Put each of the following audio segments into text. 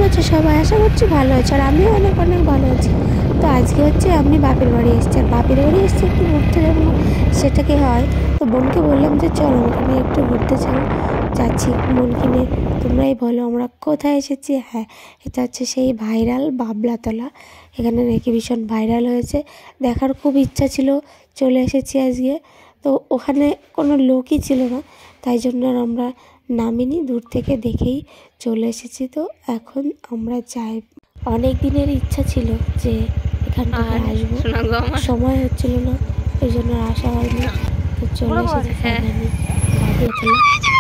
আছো সবাই? আশা করছি ভালো আছো, আর আমিও অনেক অনেক ভালো আছি। তো আজকে হচ্ছে আমি বাপের বাড়ি এসেছি, আর বাপের বাড়ি এসেছি একটু ঘুরতে যাবো না সেটাকে হয়। তো বোনকে বললাম যে চলো আমাকে নিয়ে একটু ঘুরতে চলো। যাচ্ছি বোনকে নিয়ে। তোমরাই বলো আমরা কোথায় এসেছি। হ্যাঁ, এটা হচ্ছে সেই ভাইরাল বাবলাতলা। এখানে নাকি ভীষণ ভাইরাল হয়েছে, দেখার খুব ইচ্ছা ছিল, চলে এসেছি আজকে। তো ওখানে কোনো লোকই ছিল না, তাই জন্য আর আমরা নামিনি, দূর থেকে দেখেই চলে এসেছি। তো এখন আমরা যাই। অনেক দিনের ইচ্ছা ছিল যে এখানটায় আসবো, সময় হচ্ছিল না, ওই জন্য আসা হয়নি। তো চলে এসেছি ফাইনালি বাবলাতলা।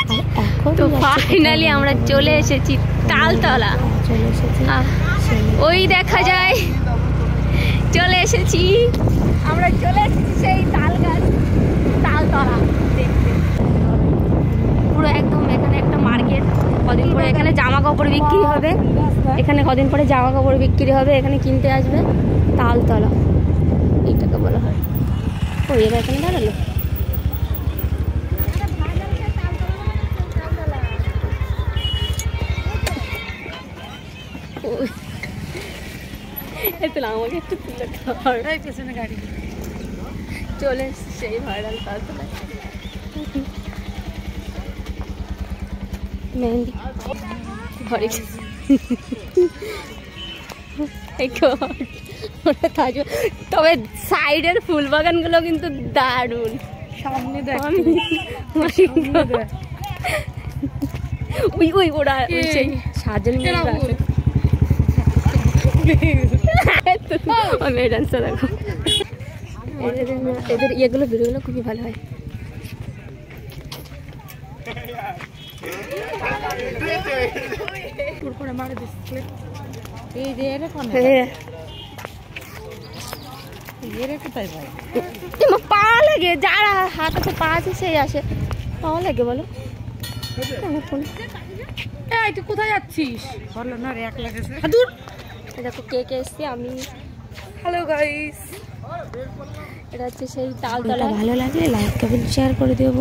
আর এখন তো ফাইনালি আমরা চলে এসেছি তালতলা। চলে এসেছি, ওই দেখা যায় চলে এসেছি, আমরা চলে এসেছি সেই তাল গাছ তালতলা দেখতে। পুরো একদম এখানে একটা মার্কেট, কদিন পরে এখানে জামা কাপড় বিক্রি হবে, এখানে কদিন পরে জামা কাপড় বিক্রি হবে, এখানে কিনতে আসবে। তালতলা এইটাকে বলা হয়। ওই এবার এখানে দাঁড়ালো। আমাকে একটু পেছনে গাড়ি চলে এসছে সেই ভাইরাল তালতলা। মেহেন্দি ঘরে তবে সাইডের ফুল বাগানগুলো কিন্তু দারুণ। সামনে ওই ওই ওরা সেই সাজন ডান্সটা দেখো, এদের ইয়েগুলো ভিডিওগুলো খুবই ভালো হয়। পা লাগে, যারা হাতে পা আছে সেই আসে, পাওয়া লাগে বলো। তুই কোথায় যাচ্ছিস? দেখো কে কে এসছি আমি। হ্যালো গাইস, এটা হচ্ছে সেই তালতলা। ভালো লাগলে লাইক কমেন্ট শেয়ার করে দিও।